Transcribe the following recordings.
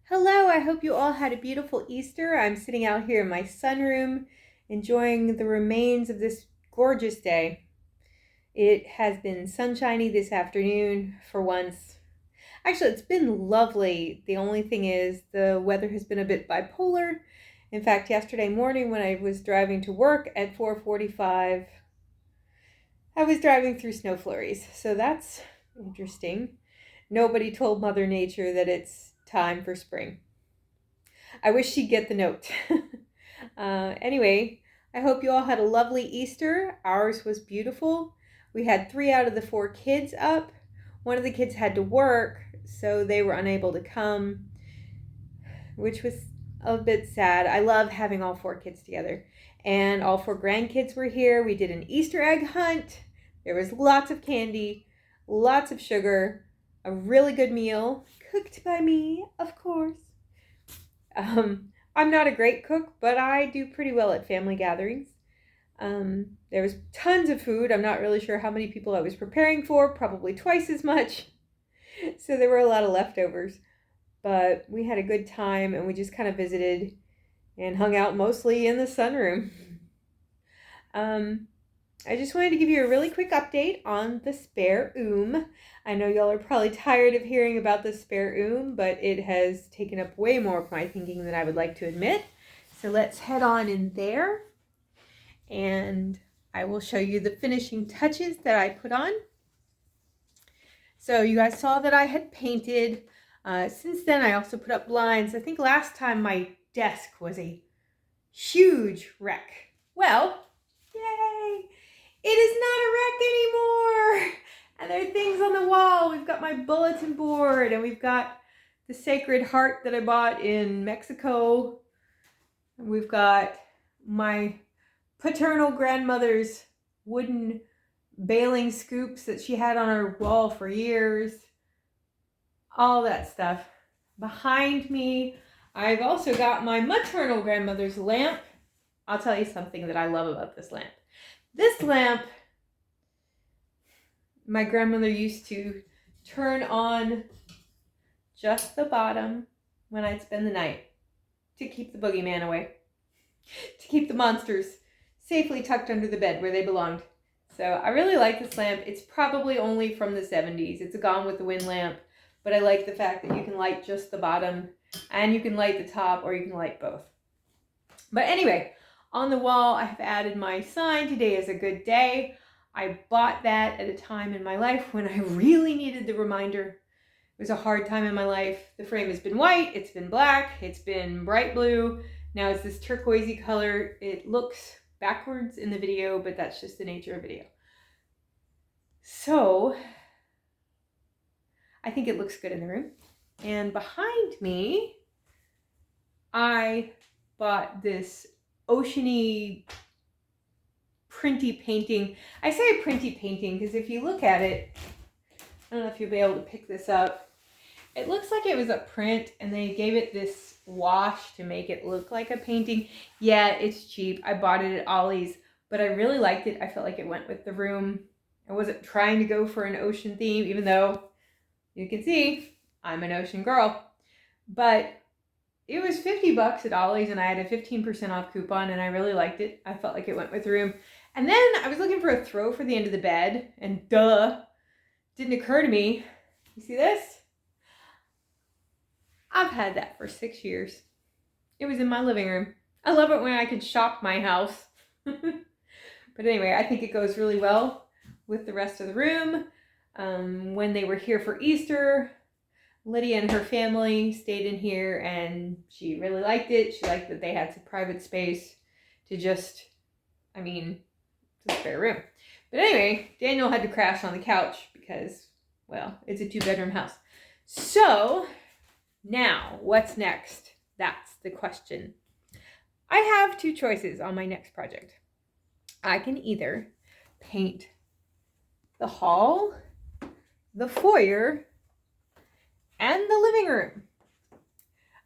Hello, I hope you all had a beautiful Easter. I'm sitting out here in my sunroom enjoying the remains of this gorgeous day. It has been sunshiny this afternoon for once. Actually, it's been lovely. The only thing is the weather has been a bit bipolar. In fact, yesterday morning when I was driving to work at 4:45, I was driving through snow flurries. So that's interesting. Nobody told Mother Nature that it's time for spring. I wish she'd get the note. Anyway, I hope you all had a lovely Easter. Ours was beautiful. We had 3 out of the 4 kids up. One of the kids had to work, so they were unable to come, which was a bit sad. I love having all 4 kids together. And all 4 grandkids were here. We did an Easter egg hunt. There was lots of candy, lots of sugar, a really good meal, cooked by me, of course. I'm not a great cook, but I do pretty well at family gatherings. There was tons of food. I'm not really sure how many people I was preparing for, probably twice as much. So there were a lot of leftovers. But we had a good time and we just kind of visited and hung out mostly in the sunroom. I just wanted to give you a really quick update on the Spare Oom. I know y'all are probably tired of hearing about the Spare Oom, but it has taken up way more of my thinking than I would like to admit. So let's head on in there and I will show you the finishing touches that I put on. So you guys saw that I had painted. Since then I also put up blinds. I think last time my desk was a huge wreck. Well, yay! It is not a wreck anymore. And there are things on the wall. We've got my bulletin board and we've got the Sacred Heart that I bought in Mexico. We've got my paternal grandmother's wooden baling scoops that she had on her wall for years. All that stuff. Behind me, I've also got my maternal grandmother's lamp. I'll tell you something that I love about this lamp. This lamp, my grandmother used to turn on just the bottom when I'd spend the night to keep the boogeyman away, to keep the monsters safely tucked under the bed where they belonged. So I really like this lamp. It's probably only from the 70s. It's a Gone with the Wind lamp, but I like the fact that you can light just the bottom and you can light the top or you can light both. But anyway, on the wall, I have added my sign, "Today is a good day." I bought that at a time in my life when I really needed the reminder. It was a hard time in my life. The frame has been white, it's been black, it's been bright blue. Now it's this turquoisey color. It looks backwards in the video, but that's just the nature of video. So I think it looks good in the room. And behind me, I bought this oceany printy painting. I say printy painting because if you look at it, I don't know if you'll be able to pick this up. It looks like it was a print and they gave it this wash to make it look like a painting. Yeah, it's cheap. I bought it at Ollie's, but I really liked it. I felt like it went with the room. I wasn't trying to go for an ocean theme, even though you can see I'm an ocean girl. But it was $50 at Ollie's and I had a 15% off coupon and I really liked it. I felt like it went with the room. And then I was looking for a throw for the end of the bed and didn't occur to me. You see this? I've had that for 6 years. It was in my living room. I love it when I can shop my house. But anyway, I think it goes really well with the rest of the room. When they were here for Easter, Lydia and her family stayed in here and she really liked it. She liked that they had some private space to just, the spare room. But anyway, Daniel had to crash on the couch because, well, it's a 2-bedroom house. So now what's next? That's the question. I have 2 choices on my next project. I can either paint the hall, the foyer, and the living room.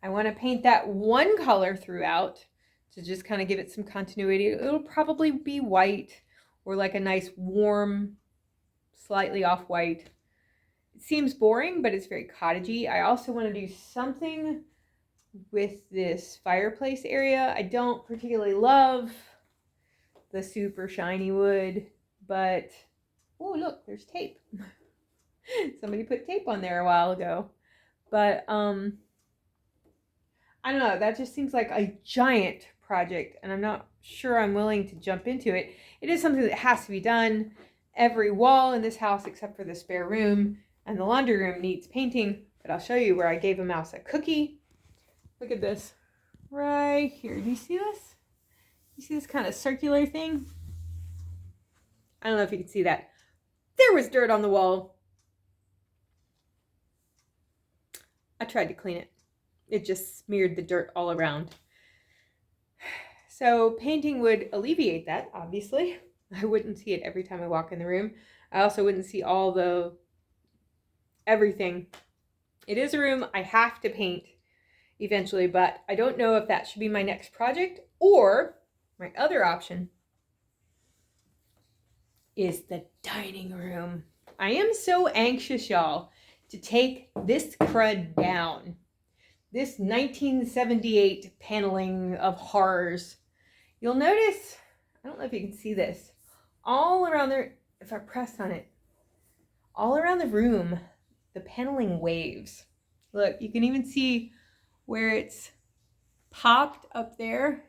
I want to paint that one color throughout to just kind of give it some continuity. It'll probably be white or like a nice warm, slightly off-white. It seems boring, but it's very cottagey. I also want to do something with this fireplace area. I don't particularly love the super shiny wood, but oh look, there's tape. Somebody put tape on there a while ago. But I don't know, that just seems like a giant project, and I'm not sure I'm willing to jump into it. It is something that has to be done. Every wall in this house, except for the spare room and the laundry room, needs painting, but I'll show you where I gave a mouse a cookie. Look at this right here. Do you see this? You see this kind of circular thing? I don't know if you can see that. There was dirt on the wall. I tried to clean it. It just smeared the dirt all around. So painting would alleviate that, obviously. I wouldn't see it every time I walk in the room. I also wouldn't see all the everything. It is a room I have to paint eventually, but I don't know if that should be my next project, or my other option is the dining room. I am so anxious, y'all, to take this crud down. This 1978 paneling of horrors. You'll notice, I don't know if you can see this, all around there, if I press on it, all around the room, the paneling waves. Look, you can even see where it's popped up there.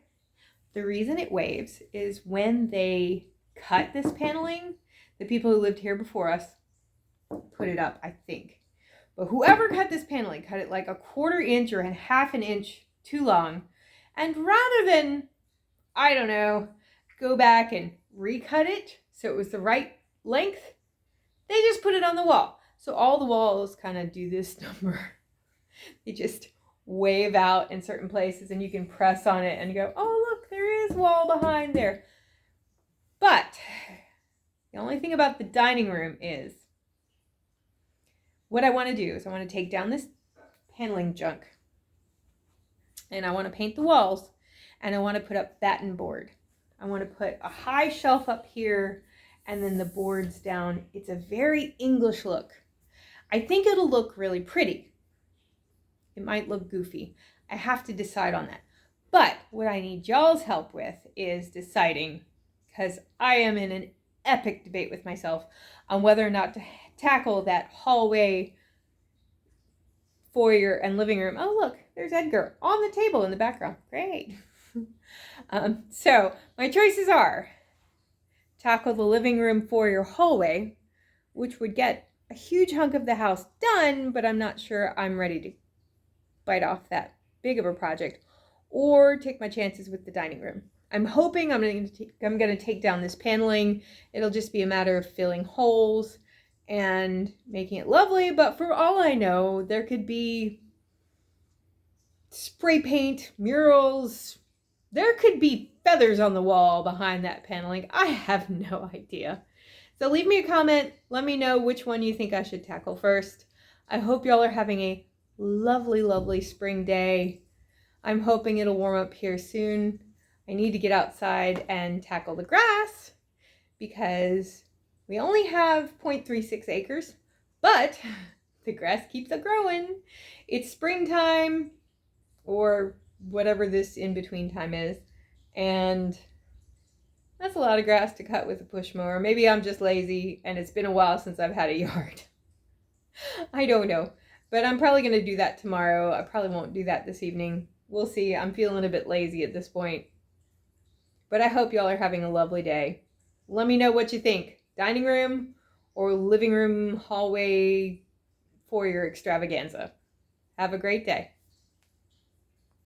The reason it waves is when they cut this paneling, the people who lived here before us put it up, I think. But whoever cut this paneling cut it like a 1/4 inch or a 1/2 inch too long. And rather than, I don't know, go back and recut it so it was the right length, they just put it on the wall. So all the walls kind of do this number. They just wave out in certain places, and you can press on it and go, oh, look, there is wall behind there. But the only thing about the dining room is, what I want to do is I want to take down this paneling junk, and I want to paint the walls, and I want to put up batten board. I want to put a high shelf up here, and then the boards down. It's a very English look. I think it'll look really pretty. It might look goofy. I have to decide on that. But what I need y'all's help with is deciding, because I am in an epic debate with myself on whether or not to tackle that hallway, foyer, and living room. Oh, look, there's Edgar on the table in the background. Great. So my choices are tackle the living room, foyer, hallway, which would get a huge hunk of the house done, but I'm not sure I'm ready to bite off that big of a project, or take my chances with the dining room. I'm hoping I'm going to take down this paneling. It'll just be a matter of filling holes and making it lovely, but for all I know, there could be spray paint, murals, there could be feathers on the wall behind that paneling. I have no idea. So leave me a comment. Let me know which one you think I should tackle first. I hope y'all are having a lovely, lovely spring day. I'm hoping it'll warm up here soon. I need to get outside and tackle the grass because we only have 0.36 acres, but the grass keeps on growing. It's springtime, or whatever this in-between time is, and that's a lot of grass to cut with a push mower. Maybe I'm just lazy and it's been a while since I've had a yard. I don't know. But I'm probably going to do that tomorrow. I probably won't do that this evening. We'll see. I'm feeling a bit lazy at this point. But I hope y'all are having a lovely day. Let me know what you think. Dining room or living room, hallway, foyer extravaganza. Have a great day.